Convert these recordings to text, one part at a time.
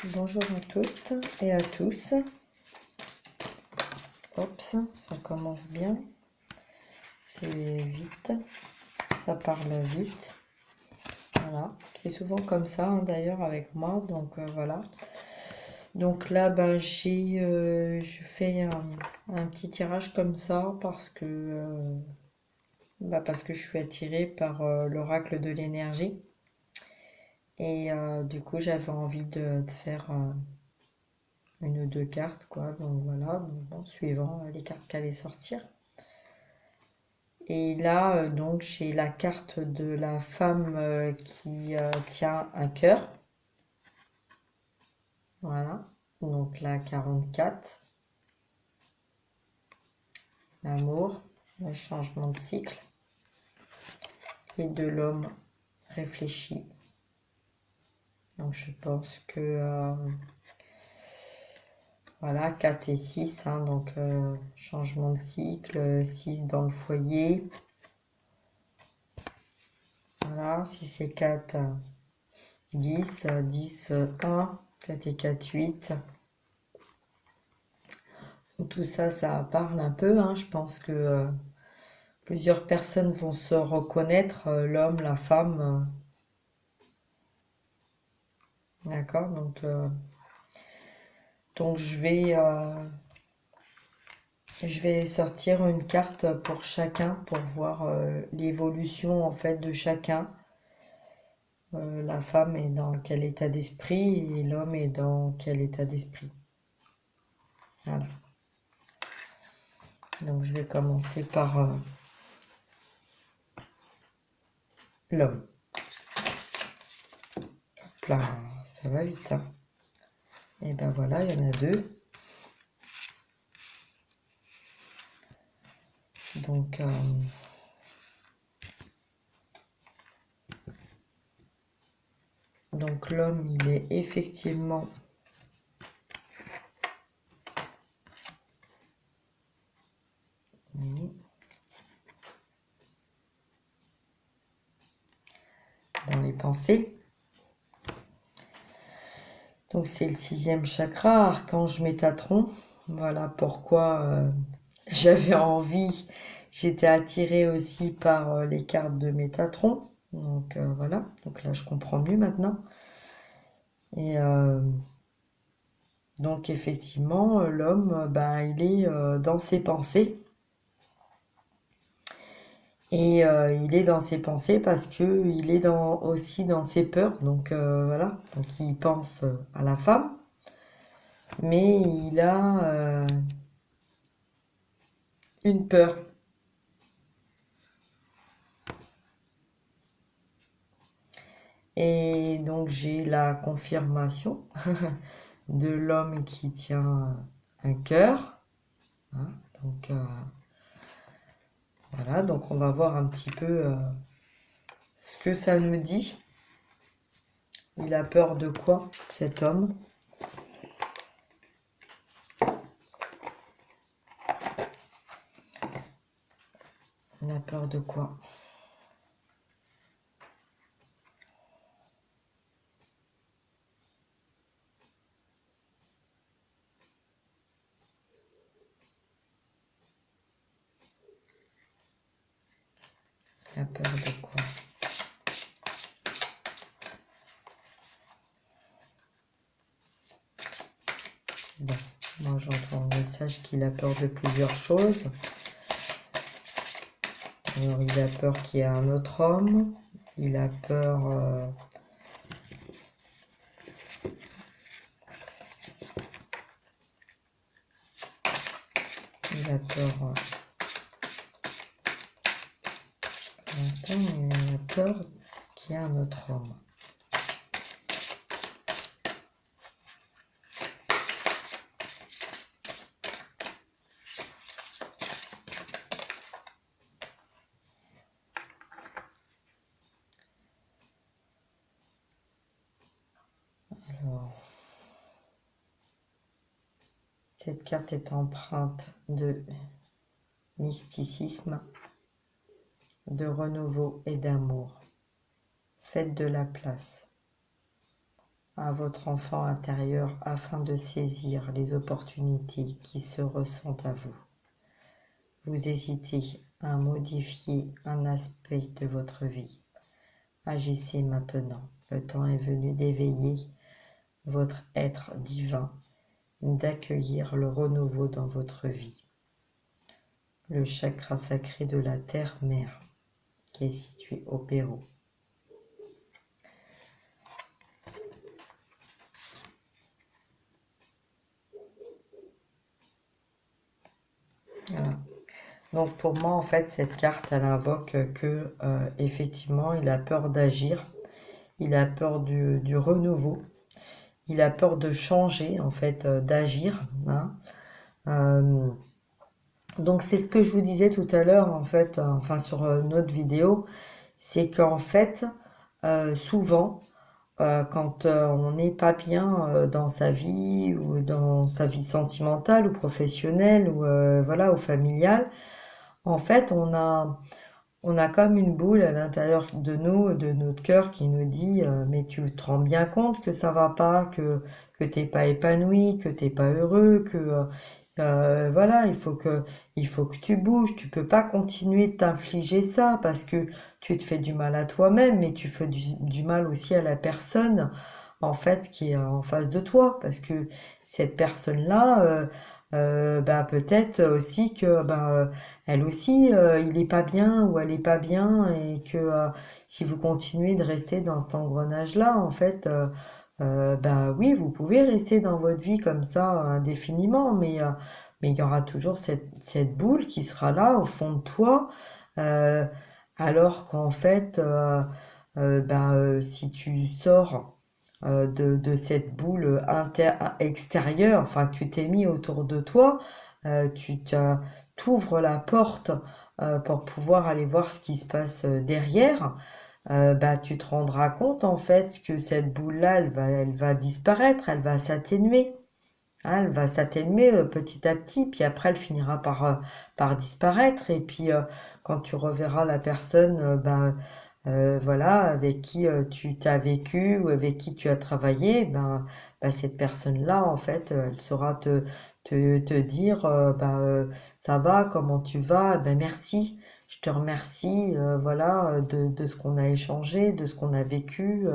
Bonjour à toutes et à tous. Hop, ça commence bien. C'est vite. Ça parle vite. Voilà. C'est souvent comme ça hein, d'ailleurs avec moi. Donc voilà. Donc là, je fais un petit tirage comme ça parce que je suis attirée par l'oracle de l'énergie. Et du coup, j'avais envie de faire une ou deux cartes, quoi. Donc voilà, donc, bon, suivant les cartes qui allaient sortir. Et là, donc, j'ai la carte de la femme qui tient un cœur. Voilà. Donc la 44. L'amour, le changement de cycle. Et de l'homme réfléchi. Donc je pense que voilà, 4 et 6, hein, donc changement de cycle, 6 dans le foyer. Voilà, 6 et 4, 10, 10, 1, 4 et 4, 8. Donc, tout ça, ça parle un peu, hein. Je pense que plusieurs personnes vont se reconnaître, l'homme, la femme. D'accord, donc je vais sortir une carte pour chacun pour voir l'évolution en fait de chacun. La femme est dans quel état d'esprit et l'homme est dans quel état d'esprit. Voilà. Donc je vais commencer par l'homme. Hop là, ça va vite. Hein. Et ben voilà, il y en a deux. Donc l'homme, il est effectivement dans les pensées. Donc c'est le 6e chakra, archange Métatron. Voilà pourquoi j'avais envie, j'étais attirée aussi par les cartes de Métatron. Donc voilà, donc là je comprends mieux maintenant. Et donc effectivement, l'homme, il est dans ses pensées. Et il est dans ses pensées parce que il est aussi dans ses peurs. Donc voilà, donc il pense à la femme, mais il a une peur. Et donc j'ai la confirmation de l'homme qui tient un cœur. Hein, donc voilà, donc on va voir un petit peu ce que ça nous dit. Il a peur de quoi, cet homme? Il a peur de quoi? Il a peur de quoi? Bon, moi j'entends le message qu'il a peur de plusieurs choses. Alors il a peur qu'il y ait un autre homme. Il a peur... il a peur... il a peur qu'il y ait un autre homme. Alors, cette carte est empreinte de mysticisme, de renouveau et d'amour. Faites de la place. à votre enfant intérieur afin de saisir les opportunités qui se ressentent à vous. Vous hésitez à modifier un aspect de votre vie. Agissez maintenant. Le temps est venu d'éveiller votre être divin, d'accueillir le renouveau dans votre vie. Le chakra sacré de la terre-mère, qui est situé au Pérou. Voilà. Donc pour moi, en fait, cette carte, elle invoque que, effectivement, il a peur d'agir, il a peur du renouveau, il a peur de changer, en fait, d'agir. Hein. Donc c'est ce que je vous disais tout à l'heure, en fait, enfin sur notre vidéo, c'est qu'en fait, souvent, quand on n'est pas bien dans sa vie ou dans sa vie sentimentale ou professionnelle ou voilà ou familiale, en fait on a comme une boule à l'intérieur de nous, de notre cœur qui nous dit mais tu te rends bien compte que ça va pas, que t'es pas épanoui, que t'es pas heureux, que voilà, il faut que tu bouges, tu peux pas continuer de t'infliger ça parce que tu te fais du mal à toi-même, mais tu fais du mal aussi à la personne en fait qui est en face de toi parce que cette personne-là, bah, peut-être aussi que elle aussi, il est pas bien ou elle est pas bien et que si vous continuez de rester dans cet engrenage-là, en fait, bah oui, vous pouvez rester dans votre vie comme ça indéfiniment, mais il y aura toujours cette boule qui sera là au fond de toi, euh, alors qu'en fait, si tu sors de cette boule extérieure, enfin que tu t'es mis autour de toi, t'ouvres la porte pour pouvoir aller voir ce qui se passe derrière, bah, tu te rendras compte en fait que cette boule-là, elle va disparaître, elle va s'atténuer. Hein, elle va s'atténuer petit à petit, puis après elle finira par disparaître. Et puis quand tu reverras la personne, voilà, avec qui tu t'as vécu ou avec qui tu as travaillé, cette personne-là, en fait, elle saura te dire, ça va, comment tu vas, ben merci, je te remercie, voilà, de ce qu'on a échangé, de ce qu'on a vécu,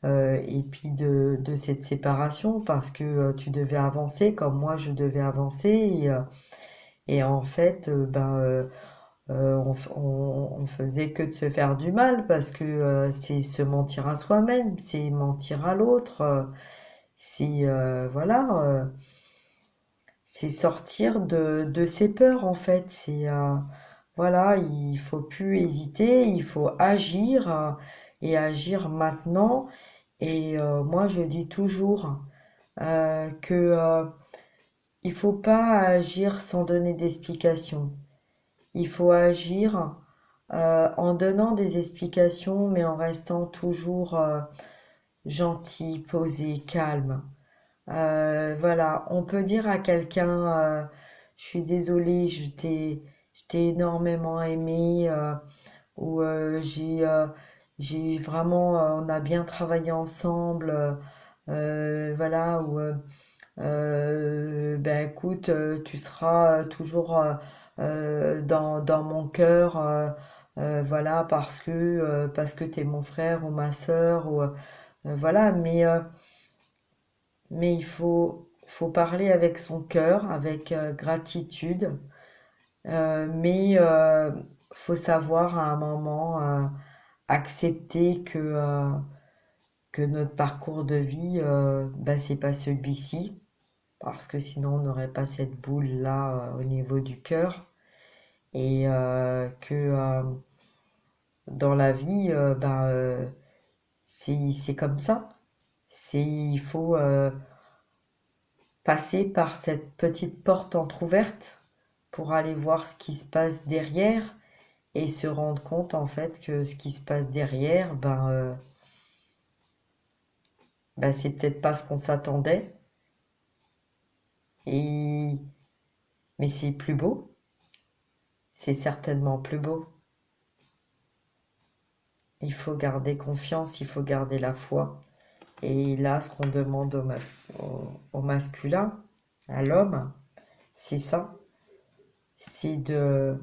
et puis de cette séparation, parce que tu devais avancer comme moi je devais avancer, et en fait, on faisait que de se faire du mal parce que c'est se mentir à soi-même, c'est mentir à l'autre, c'est voilà, c'est sortir de ses peurs en fait. C'est voilà, il faut plus hésiter, il faut agir et agir maintenant. Et moi je dis toujours que il faut pas agir sans donner d'explication. Il faut agir en donnant des explications, mais en restant toujours gentil, posé, calme. Voilà, on peut dire à quelqu'un, je suis désolée, je t'ai énormément aimé, ou j'ai vraiment, on a bien travaillé ensemble, voilà, ou ben écoute, tu seras toujours dans mon cœur, voilà, parce que t'es mon frère ou ma sœur, ou voilà, mais faut parler avec son cœur, avec gratitude, mais faut savoir à un moment accepter que notre parcours de vie, c'est pas celui-ci, parce que sinon on n'aurait pas cette boule-là au niveau du cœur, et que dans la vie, c'est comme ça. Il faut passer par cette petite porte entr'ouverte pour aller voir ce qui se passe derrière et se rendre compte en fait que ce qui se passe derrière, c'est peut-être pas ce qu'on s'attendait, et mais c'est plus beau, c'est certainement plus beau. Il faut garder confiance, il faut garder la foi, Et là, ce qu'on demande au masculin, à l'homme, c'est ça, c'est de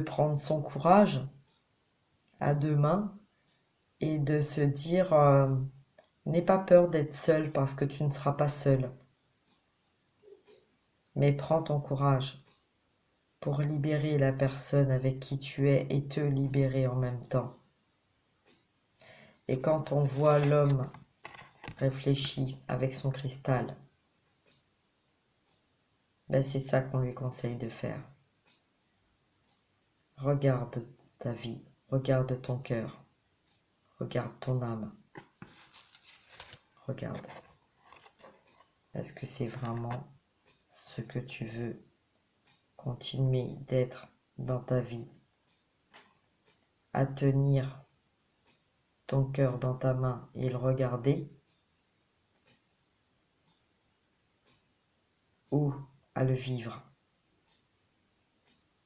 prendre son courage à deux mains et de se dire, n'aie pas peur d'être seul parce que tu ne seras pas seul, mais prends ton courage pour libérer la personne avec qui tu es et te libérer en même temps. Et quand on voit l'homme réfléchi avec son cristal, ben c'est ça qu'on lui conseille de faire. Regarde ta vie, regarde ton cœur, regarde ton âme, regarde. Est-ce que c'est vraiment ce que tu veux continuer d'être dans ta vie, à tenir ton cœur dans ta main et le regarder, ou à le vivre?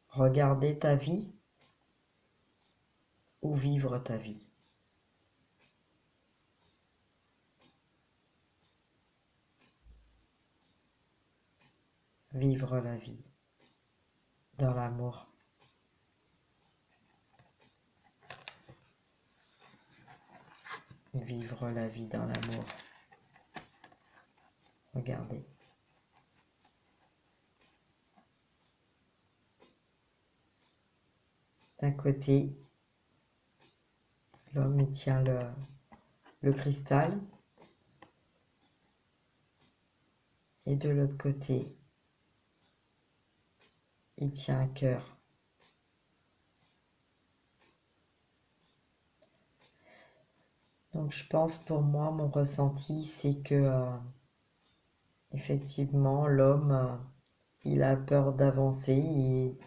Regarder ta vie ou vivre ta vie? Vivre la vie dans l'amour. Vivre la vie dans l'amour. Regardez. D'un côté, l'homme il tient le cristal, et de l'autre côté, il tient un cœur. Donc je pense, pour moi, mon ressenti, c'est que effectivement, l'homme, il a peur d'avancer.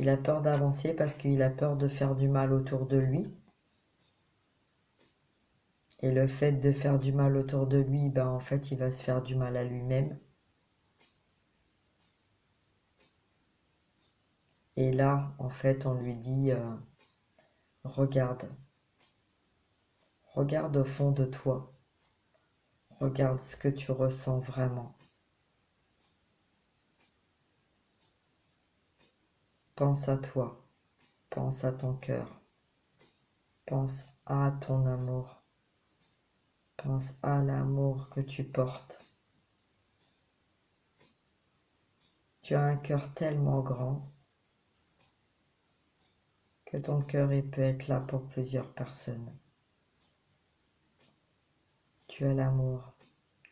Il a peur d'avancer parce qu'il a peur de faire du mal autour de lui. Et le fait de faire du mal autour de lui, ben en fait, il va se faire du mal à lui-même. Et là, en fait, on lui dit, regarde, regarde au fond de toi, regarde ce que tu ressens vraiment. Pense à toi, pense à ton cœur, pense à ton amour, pense à l'amour que tu portes. Tu as un cœur tellement grand que ton cœur il peut être là pour plusieurs personnes. Tu as l'amour,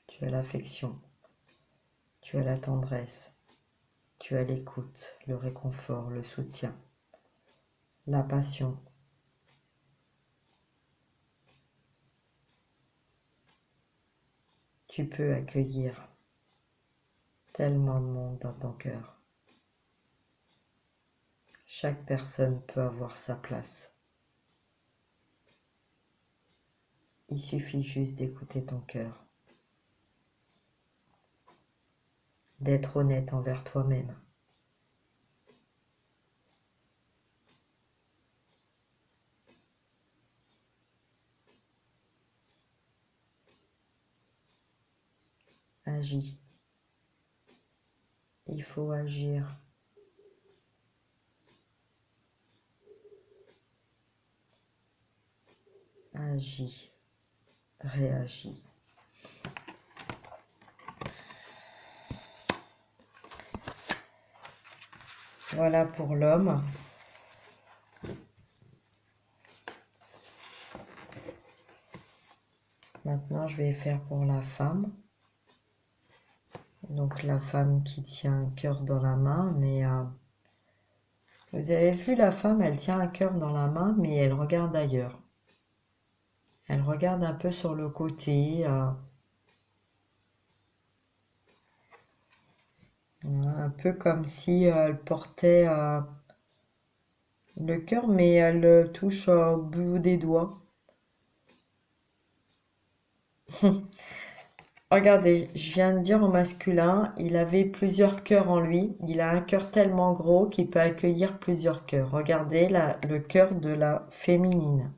tu as l'affection, tu as la tendresse, tu as l'écoute, le réconfort, le soutien, la passion. Tu peux accueillir tellement de monde dans ton cœur. Chaque personne peut avoir sa place. Il suffit juste d'écouter ton cœur, d'être honnête envers toi-même. Agis. Il faut agir. Agis. Réagis. Voilà pour l'homme. Maintenant, je vais faire pour la femme. Donc, la femme qui tient un cœur dans la main, mais vous avez vu, la femme, elle tient un cœur dans la main, mais elle regarde ailleurs. Elle regarde un peu sur le côté, un peu comme si elle portait le cœur, mais elle le touche au bout des doigts. Regardez, je viens de dire au masculin, il avait plusieurs cœurs en lui. Il a un cœur tellement gros qu'il peut accueillir plusieurs cœurs. Regardez le cœur de la féminine.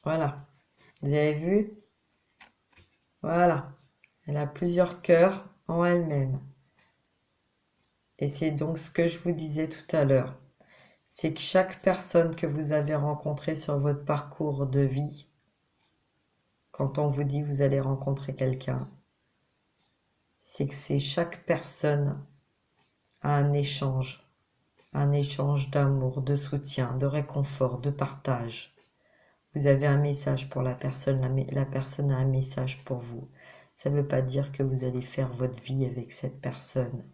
Voilà. Vous avez vu? Voilà. Elle a plusieurs cœurs en elle-même. Et c'est donc ce que je vous disais tout à l'heure. C'est que chaque personne que vous avez rencontrée sur votre parcours de vie, quand on vous dit vous allez rencontrer quelqu'un, c'est que c'est chaque personne a un échange d'amour, de soutien, de réconfort, de partage. Vous avez un message pour la personne a un message pour vous. Ça ne veut pas dire que vous allez faire votre vie avec cette personne.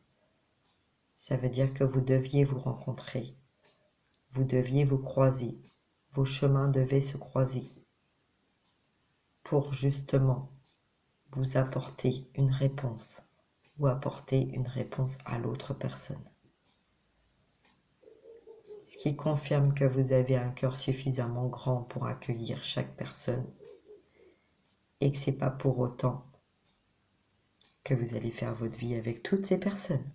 Ça veut dire que vous deviez vous rencontrer. Vous deviez vous croiser. Vos chemins devaient se croiser pour justement vous apporter une réponse ou apporter une réponse à l'autre personne. Ce qui confirme que vous avez un cœur suffisamment grand pour accueillir chaque personne et que ce n'est pas pour autant que vous allez faire votre vie avec toutes ces personnes.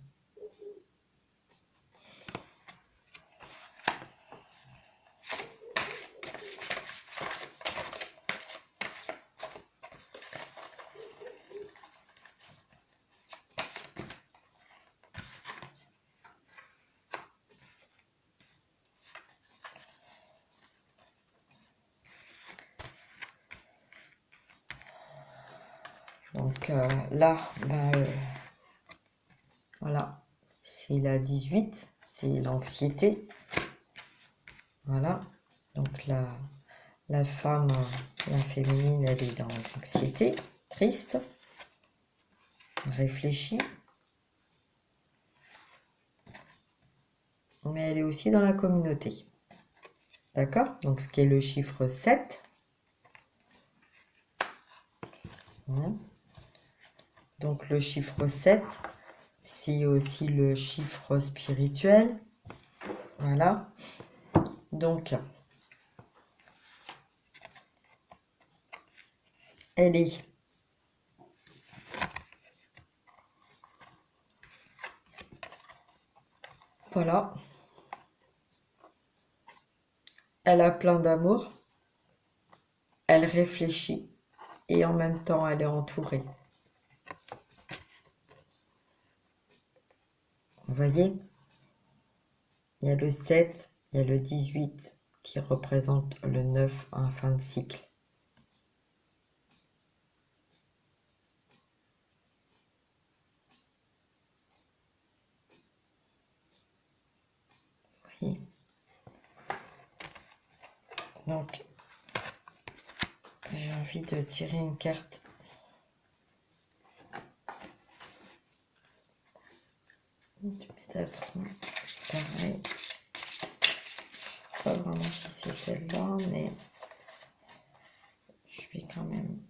Donc là, voilà, c'est la 18, c'est l'anxiété. Voilà, donc la femme, la féminine, elle est dans l'anxiété, triste, réfléchie. Mais elle est aussi dans la communauté. D'accord? Donc ce qui est le chiffre 7. Donc le chiffre 7, c'est aussi le chiffre spirituel. Voilà. Donc, elle est voilà. Elle a plein d'amour. Elle réfléchit. Et en même temps, elle est entourée. Vous voyez? Il y a le 7, il y a le 18 qui représente le 9 en fin de cycle. Vous voyez? Donc, j'ai envie de tirer une carte. Du Métatron, pareil. Je ne sais pas vraiment si c'est celle-là, mais je vais quand même.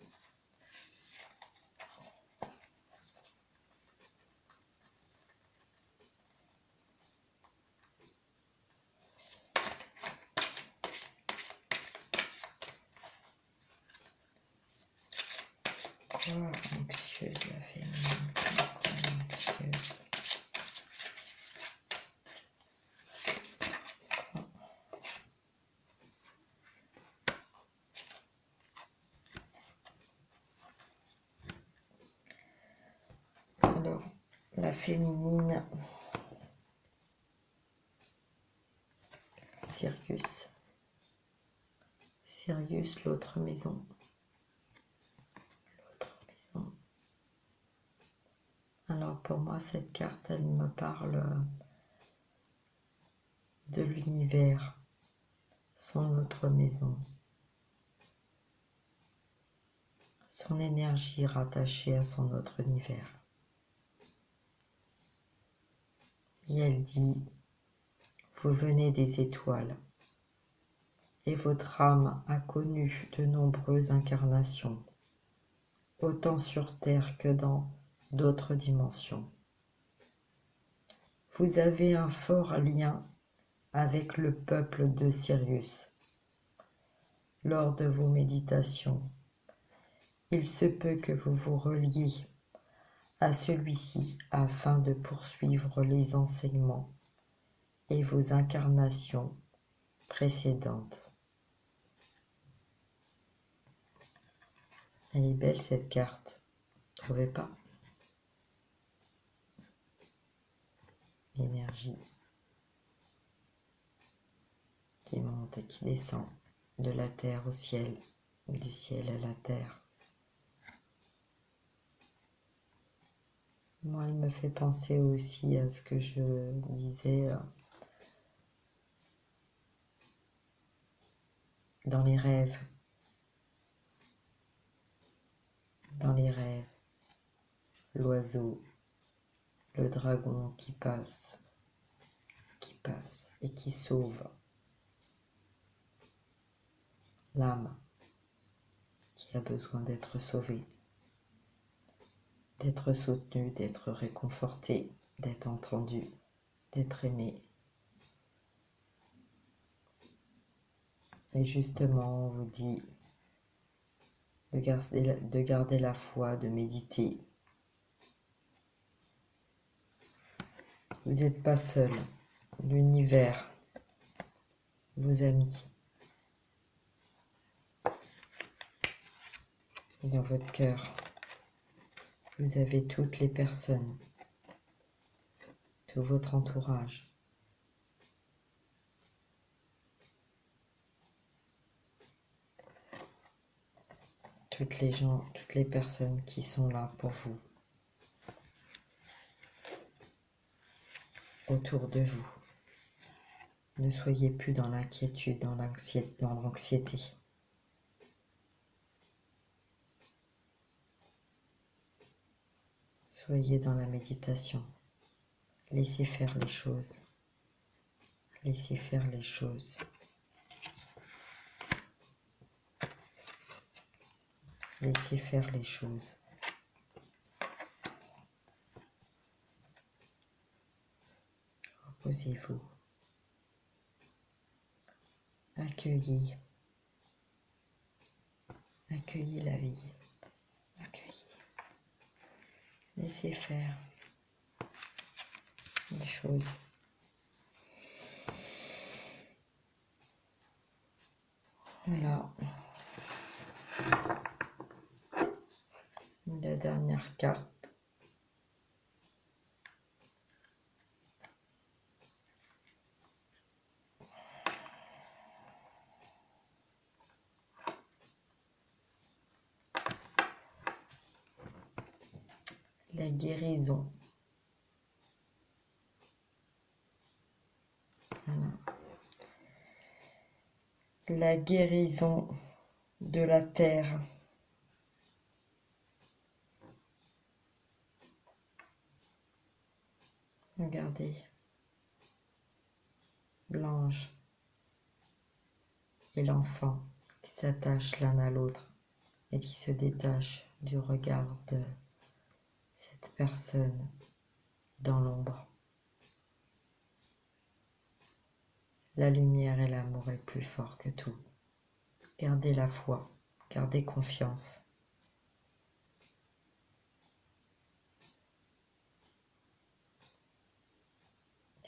Quoi anxieuse la féminine? Quoi anxieuse? Alors, la féminine, Sirius. Sirius, l'autre maison. L'autre maison. Alors pour moi, cette carte, elle me parle de l'univers, son autre maison, son énergie rattachée à son autre univers. Et elle dit, vous venez des étoiles, et votre âme a connu de nombreuses incarnations, autant sur Terre que dans d'autres dimensions. Vous avez un fort lien avec le peuple de Sirius. Lors de vos méditations, il se peut que vous vous reliez à celui-ci afin de poursuivre les enseignements et vos incarnations précédentes. Elle est belle cette carte, vous trouvez pas? L'énergie qui monte et qui descend de la terre au ciel, du ciel à la terre. Moi, elle me fait penser aussi à ce que je disais dans les rêves. Dans les rêves, l'oiseau, le dragon qui passe et qui sauve l'âme qui a besoin d'être sauvée, d'être soutenue, d'être réconfortée, d'être entendue, d'être aimée. Et justement, on vous dit de garder la foi, de méditer. Vous n'êtes pas seul. L'univers, vos amis, dans votre cœur, vous avez toutes les personnes, tout votre entourage. Toutes les gens, toutes les personnes qui sont là pour vous, autour de vous. Ne soyez plus dans l'inquiétude, dans l'anxiété. Soyez dans la méditation. Laissez faire les choses. Laissez faire les choses. Laissez faire les choses. Reposez-vous. Accueillez. Accueillez la vie. Accueillez. Laissez faire les choses. Voilà. La dernière carte. La guérison. Voilà. La guérison de la terre. Regardez. L'ange et l'enfant qui s'attachent l'un à l'autre et qui se détachent du regard de cette personne dans l'ombre. La lumière et l'amour est plus fort que tout. Gardez la foi, gardez confiance.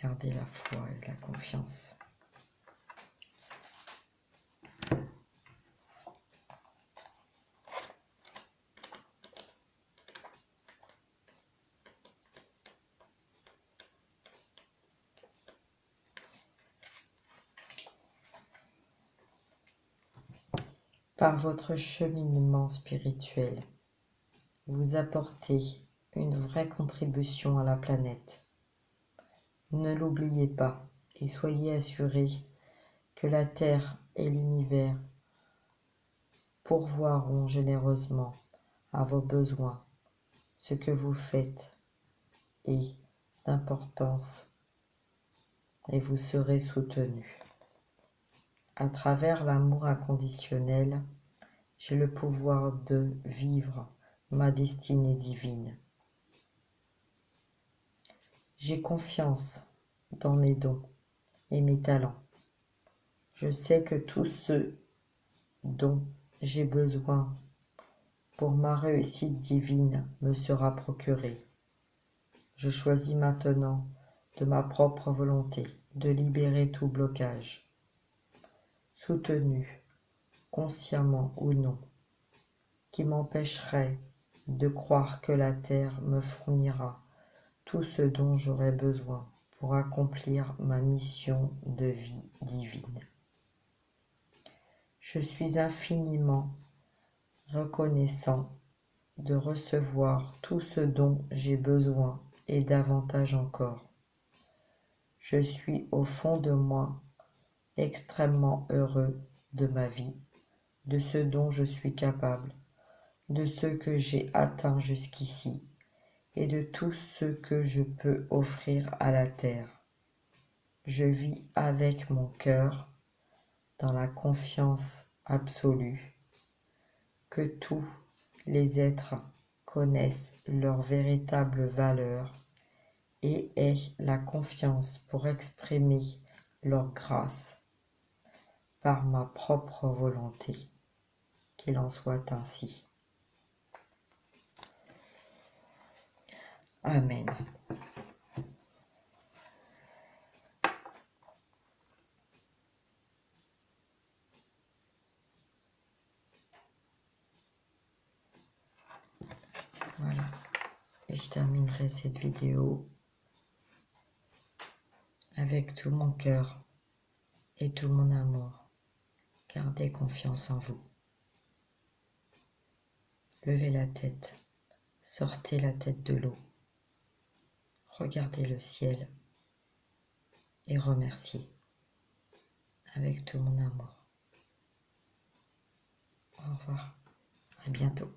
Gardez la foi et la confiance. Par votre cheminement spirituel, vous apportez une vraie contribution à la planète. Ne l'oubliez pas et soyez assurés que la Terre et l'univers pourvoiront généreusement à vos besoins. Ce que vous faites est d'importance et vous serez soutenus. À travers l'amour inconditionnel, j'ai le pouvoir de vivre ma destinée divine. J'ai confiance dans mes dons et mes talents. Je sais que tout ce dont j'ai besoin pour ma réussite divine me sera procuré. Je choisis maintenant de ma propre volonté de libérer tout blocage, soutenu, consciemment ou non, qui m'empêcherait de croire que la terre me fournira tout ce dont j'aurai besoin pour accomplir ma mission de vie divine. Je suis infiniment reconnaissant de recevoir tout ce dont j'ai besoin et davantage encore. Je suis au fond de moi extrêmement heureux de ma vie, de ce dont je suis capable, de ce que j'ai atteint jusqu'ici et de tout ce que je peux offrir à la terre. Je vis avec mon cœur dans la confiance absolue que tous les êtres connaissent leur véritable valeur et aient la confiance pour exprimer leur grâce par ma propre volonté. Qu'il en soit ainsi. Amen. Voilà. Et je terminerai cette vidéo avec tout mon cœur et tout mon amour. Gardez confiance en vous. Levez la tête. Sortez la tête de l'eau. Regardez le ciel et remerciez avec tout mon amour. Au revoir. À bientôt.